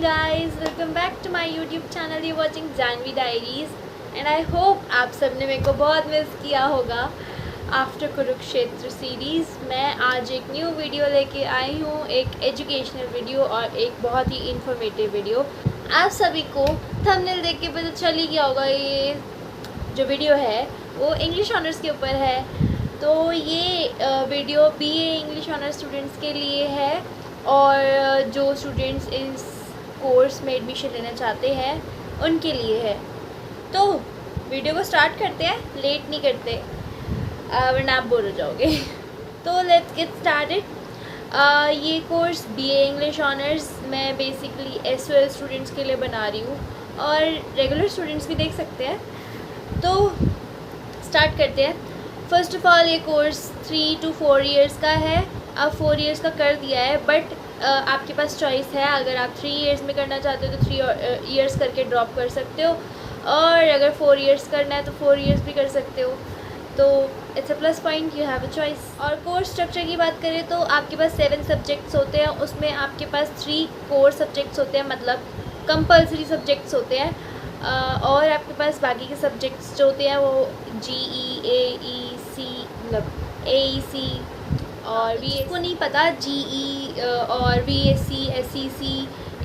guys, welcome back to my YouTube channel. You're watching Janvi Diaries and I hope आप सबने मेरे को बहुत मिस किया होगा आफ्टर कुरुक्षेत्र सीरीज़। मैं आज एक न्यू वीडियो लेके आई हूँ, एक एजुकेशनल वीडियो और एक बहुत ही इंफॉर्मेटिव वीडियो। आप सभी को थंबनेल देख के पता चल ही गया होगा, ये जो वीडियो है वो इंग्लिश ऑनर्स के ऊपर है। तो ये video BA English honours students के लिए है और जो स्टूडेंट्स इस कोर्स में एडमिशन लेना चाहते हैं उनके लिए है। तो वीडियो को स्टार्ट करते हैं, लेट नहीं करते वरना आप बोर हो जाओगे। तो लेट्स गेट स्टार्टेड। ये कोर्स बीए इंग्लिश ऑनर्स मैं बेसिकली एसओएल स्टूडेंट्स के लिए बना रही हूँ और रेगुलर स्टूडेंट्स भी देख सकते हैं। तो स्टार्ट करते हैं। फ़र्स्ट ऑफ़ ऑल ये कोर्स 3 to 4 इयर्स का है। अब 4 इयर्स का कर दिया है, बट आपके पास चॉइस है। अगर आप 3 इयर्स में करना चाहते हो तो 3 इयर्स करके ड्रॉप कर सकते हो, और अगर 4 इयर्स करना है तो 4 इयर्स भी कर सकते हो। तो it's a plus point, you have a choice. और कोर्स स्ट्रक्चर की बात करें तो आपके पास 7 सब्जेक्ट्स होते हैं, उसमें आपके पास 3 कोर सब्जेक्ट्स होते हैं, मतलब कंपलसरी सब्जेक्ट्स होते हैं। और आपके पास बाकी के सब्जेक्ट्स जो होते हैं वो GE AEC, मतलब AEC और BS को नहीं पता GE और BSc SEC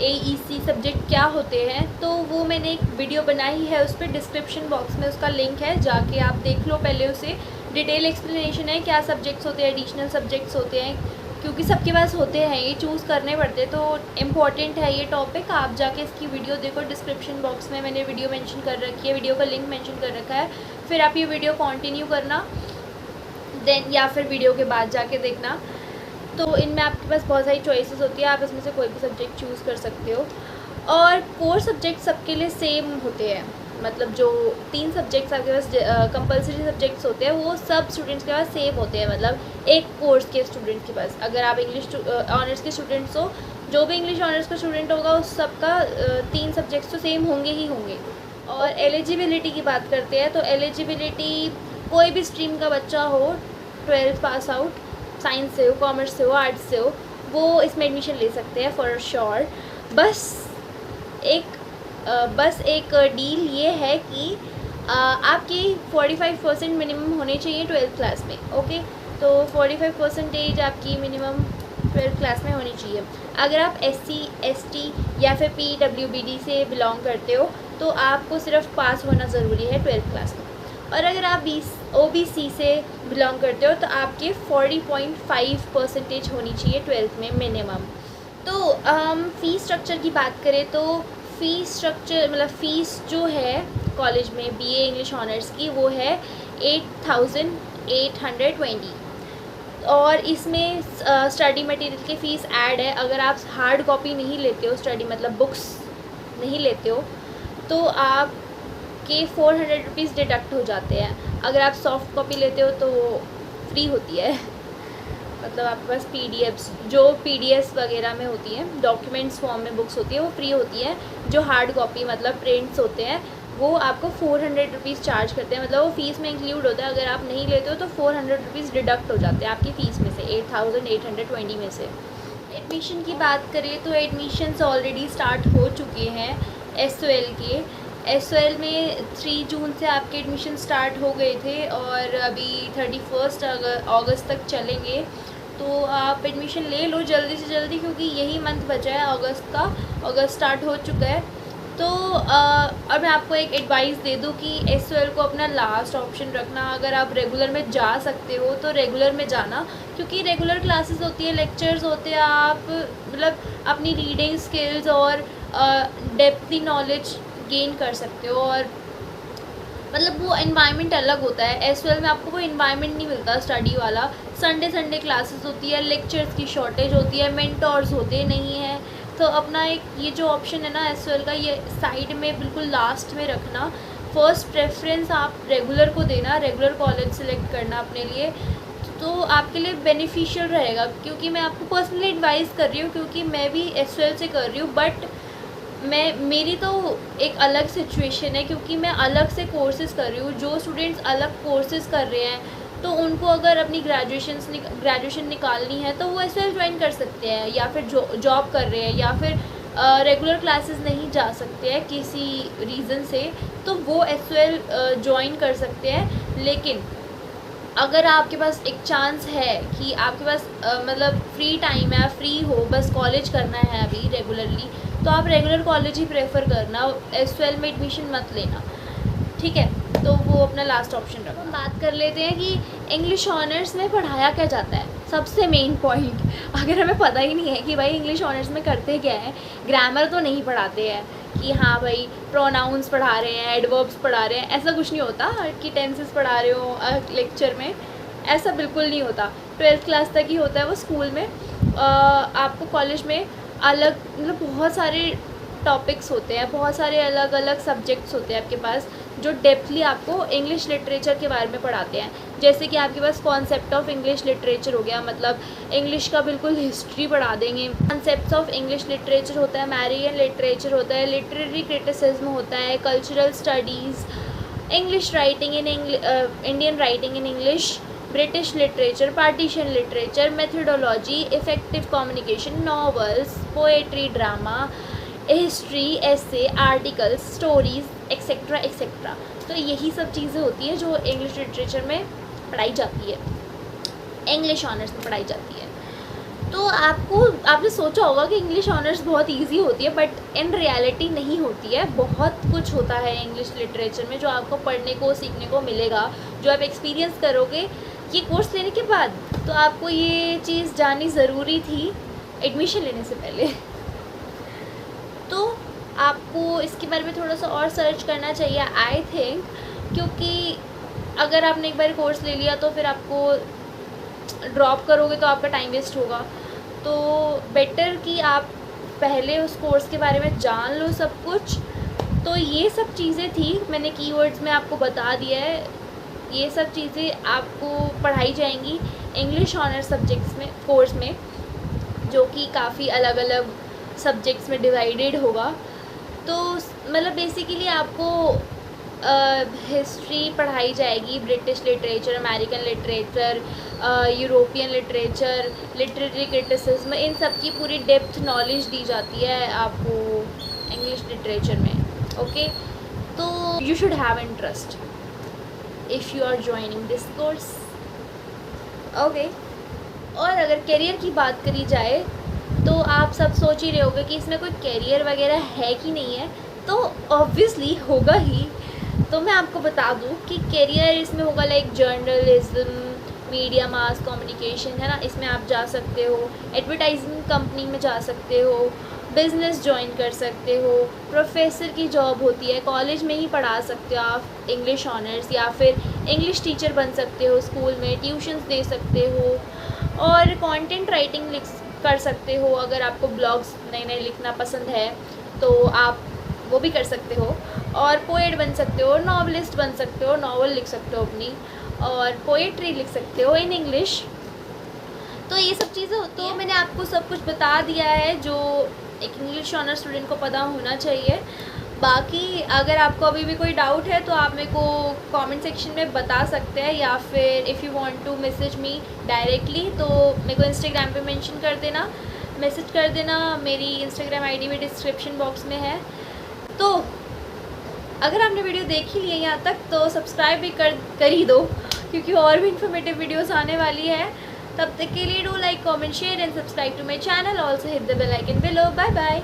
AEC सब्जेक्ट क्या होते हैं। तो वो मैंने एक वीडियो बनाई है, उस पर डिस्क्रिप्शन बॉक्स में उसका लिंक है, जाके आप देख लो। पहले उसे डिटेल एक्सप्लेनेशन है क्या सब्जेक्ट्स होते हैं, एडिशनल सब्जेक्ट्स होते हैं, क्योंकि सबके पास होते हैं, ये चूज़ करने पड़ते हैं। तो इम्पॉर्टेंट है ये टॉपिक, आप जाके इसकी वीडियो देखो। डिस्क्रिप्शन बॉक्स में मैंने वीडियो मेंशन कर रखी है, वीडियो का लिंक मेंशन कर रखा है। फिर आप ये वीडियो कंटिन्यू करना देन, या फिर वीडियो के बाद जाके देखना। तो इनमें आपके पास बहुत सारी चॉइसेस होती है, आप इसमें से कोई भी सब्जेक्ट चूज़ कर सकते हो। और कोर सब्जेक्ट सबके लिए सेम होते हैं, मतलब जो 3 सब्जेक्ट्स आपके पास कंपलसरी सब्जेक्ट्स होते हैं वो सब स्टूडेंट्स के पास सेम होते हैं, मतलब एक कोर्स के स्टूडेंट्स के पास। अगर आप इंग्लिश ऑनर्स के स्टूडेंट्स हो, जो भी इंग्लिश ऑनर्स का स्टूडेंट होगा उस सबका 3 सब्जेक्ट्स तो सेम होंगे ही होंगे। और एलिजिबिलिटी की बात करते हैं तो एलिजिबिलिटी कोई भी स्ट्रीम का बच्चा हो, 12th पास आउट, साइंस से हो, कॉमर्स से हो, आर्ट्स से हो, वो इसमें एडमिशन ले सकते हैं फॉर श्योर। बस एक डील ये है कि आपकी 45% मिनिमम होने चाहिए 12th क्लास में। ओके, तो 45% आपकी मिनिमम 12th क्लास में होनी चाहिए। अगर आप SC ST या फिर PWBD से बिलोंग करते हो तो आपको सिर्फ पास होना ज़रूरी है 12th क्लास में। और अगर आप OBC से बिलोंग करते हो तो आपके 40.5% होनी चाहिए 12th में मिनिमम। तो फ़ीस स्ट्रक्चर की बात करें तो फ़ीस स्ट्रक्चर, मतलब फ़ीस जो है कॉलेज में BA इंग्लिश ऑनर्स की, वो है 8,820। और इसमें स्टडी मटेरियल की फ़ीस ऐड है। अगर आप हार्ड कॉपी नहीं लेते हो, स्टडी मतलब बुक्स नहीं लेते हो, तो आप के 400 रुपीज़ डिडक्ट हो जाते हैं। अगर आप सॉफ्ट कॉपी लेते हो तो वो फ्री होती है, मतलब आपके पास PDFs, जो PDFs वगैरह में होती हैं, डॉक्यूमेंट्स फॉर्म में बुक्स होती है, वो फ्री होती है। जो हार्ड कॉपी मतलब प्रिंट्स होते हैं वो आपको 400 रुपीज़ चार्ज करते हैं, मतलब वो फ़ीस में इंक्लूड होता है। अगर आप नहीं लेते हो तो 400 रुपीज़ डिडक्ट हो जाते हैं आपकी फ़ीस में से, 8,820 में से। एडमिशन की बात करें तो एडमिशन्स ऑलरेडी स्टार्ट हो चुके हैं SOL के। SOL में 3 जून से आपके एडमिशन स्टार्ट हो गए थे और अभी 31 अगस्त तक चलेंगे। तो आप एडमिशन ले लो जल्दी से जल्दी, क्योंकि यही मंथ बचा है अगस्त का, अगस्त स्टार्ट हो चुका है। तो और मैं आपको एक एडवाइस दे दूँ कि SOL को अपना लास्ट ऑप्शन रखना। अगर आप रेगुलर में जा सकते हो तो रेगुलर में जाना, क्योंकि रेगुलर क्लासेस होती है, लेक्चर्स होते हैं, आप मतलब अपनी रीडिंग स्किल्स और डेप्थी नॉलेज गेन कर सकते हो। और मतलब वो एनवायरनमेंट अलग होता है। SOL में आपको वो एनवायरनमेंट नहीं मिलता स्टडी वाला। संडे क्लासेस होती है, लेक्चर्स की शॉर्टेज होती है, मेंटोर्स होते नहीं हैं। तो अपना एक ये जो ऑप्शन है ना SOL का, ये साइड में बिल्कुल लास्ट में रखना। फर्स्ट प्रेफरेंस आप रेगुलर को देना, रेगुलर कॉलेज सेलेक्ट करना अपने लिए, तो आपके लिए बेनिफिशियल रहेगा। क्योंकि मैं आपको पर्सनली एडवाइस कर रही हूँ, क्योंकि मैं भी SOL से कर रही हूँ, बट मेरी तो एक अलग सिचुएशन है, क्योंकि मैं अलग से कोर्सेज़ कर रही हूँ। जो स्टूडेंट्स अलग कोर्सेज़ कर रहे हैं तो उनको अगर अपनी ग्रेजुएशन निकालनी है तो वो SOL ज्वाइन कर सकते हैं, या फिर जॉब कर रहे हैं, या फिर रेगुलर क्लासेस नहीं जा सकते हैं किसी रीज़न से, तो वो SOL ज्वाइन कर सकते हैं। लेकिन अगर आपके पास एक चांस है कि आपके पास मतलब फ्री टाइम है, फ्री हो, बस कॉलेज करना है अभी रेगुलरली, तो आप रेगुलर कॉलेज ही प्रेफर करना, SOL में एडमिशन मत लेना, ठीक है। तो वो अपना लास्ट ऑप्शन रखो। हम बात कर लेते हैं कि इंग्लिश ऑनर्स में पढ़ाया क्या जाता है। सबसे मेन पॉइंट, अगर हमें पता ही नहीं है कि भाई इंग्लिश ऑनर्स में करते क्या है, ग्रामर तो नहीं पढ़ाते हैं कि हाँ भाई प्रोनाउंस पढ़ा रहे हैं, एडवर्ब्स पढ़ा रहे हैं, ऐसा कुछ नहीं होता कि टेंसेस पढ़ा रहे हो लेक्चर में, ऐसा बिल्कुल नहीं होता। 12th क्लास तक ही होता है वो स्कूल में। आपको कॉलेज में अलग मतलब बहुत सारे टॉपिक्स होते हैं, बहुत सारे अलग अलग सब्जेक्ट्स होते हैं आपके पास, जो डेप्थली आपको इंग्लिश लिटरेचर के बारे में पढ़ाते हैं। जैसे कि आपके पास कॉन्सेप्ट ऑफ इंग्लिश लिटरेचर हो गया, मतलब इंग्लिश का बिल्कुल हिस्ट्री पढ़ा देंगे। कॉन्सेप्ट्स ऑफ इंग्लिश लिटरेचर होता है, अमेरिकन लिटरेचर होता है, लिटरेरी क्रिटिसिज्म होता है, cultural studies, English writing in Indian writing in English, British literature, partition literature, methodology, effective communication, novels, poetry, drama, history, ऐसे, आर्टिकल्स, स्टोरीज़, एक्सेट्रा एक्सेट्रा। तो यही सब चीज़ें होती हैं जो इंग्लिश लिटरेचर में पढ़ाई जाती है, इंग्लिश ऑनर्स में पढ़ाई जाती है। तो आपने सोचा होगा कि इंग्लिश ऑनर्स बहुत इजी होती है, बट इन रियलिटी नहीं होती है। बहुत कुछ होता है इंग्लिश लिटरेचर में जो आपको पढ़ने को, सीखने को मिलेगा, जो आप एक्सपीरियंस करोगे ये कोर्स लेने के बाद। तो आपको ये चीज़ जाननी ज़रूरी थी एडमिशन लेने से पहले। तो आपको इसके बारे में थोड़ा सा और सर्च करना चाहिए आई थिंक, क्योंकि अगर आपने एक बार कोर्स ले लिया तो फिर आपको ड्रॉप करोगे तो आपका टाइम वेस्ट होगा। तो बेटर कि आप पहले उस कोर्स के बारे में जान लो सब कुछ। तो ये सब चीज़ें थी, मैंने कीवर्ड्स में आपको बता दिया है। ये सब चीज़ें आपको पढ़ाई जाएंगी इंग्लिश ऑनर्स सब्जेक्ट्स में, कोर्स में, जो कि काफ़ी अलग अलग सब्जेक्ट्स में डिवाइडेड होगा। तो मतलब बेसिकली आपको हिस्ट्री पढ़ाई जाएगी, British literature, American literature, European literature, literary criticism, इन सब की पूरी डेप्थ नॉलेज दी जाती है आपको इंग्लिश लिटरेचर में। ओके, तो you should have interest if you are joining this course. Okay, और अगर करियर की बात करी जाए तो आप सब सोच ही रहे होंगे कि इसमें कोई करियर वगैरह है कि नहीं है। तो ऑब्वियसली होगा ही। तो मैं आपको बता दूं कि करियर इसमें होगा like journalism, media, mass communication, है ना, इसमें आप जा सकते हो। एडवर्टाइजिंग कंपनी में जा सकते हो, बिज़नेस ज्वाइन कर सकते हो, प्रोफेसर की जॉब होती है, कॉलेज में ही पढ़ा सकते हो आप इंग्लिश ऑनर्स, या फिर इंग्लिश टीचर बन सकते हो स्कूल में, ट्यूशन्स दे सकते हो, और कंटेंट राइटिंग कर सकते हो। अगर आपको ब्लॉग्स नए नए लिखना पसंद है तो आप वो भी कर सकते हो, और पोएट बन सकते हो, नॉवलिस्ट बन सकते हो, नॉवल लिख सकते हो अपनी, और पोएट्री लिख सकते हो इन इंग्लिश। तो ये सब चीज़ें होती हैं। तो मैंने आपको सब कुछ बता दिया है जो एक इंग्लिश ऑनर स्टूडेंट को पता होना चाहिए। बाकी अगर आपको अभी भी कोई डाउट है तो आप मेरे को कमेंट सेक्शन में बता सकते हैं, या फिर if you want to message me directly तो मेरे को इंस्टाग्राम पे मेंशन कर देना, मैसेज कर देना। मेरी इंस्टाग्राम आईडी भी डिस्क्रिप्शन बॉक्स में है। तो अगर आपने वीडियो देख ही ली है यहाँ तक तो सब्सक्राइब भी कर ही दो, क्योंकि और भी इन्फॉर्मेटिव वीडियोस आने वाली है। तब तक के लिए do like, comment, share and subscribe to my channel. Also hit the bell icon below. Bye bye.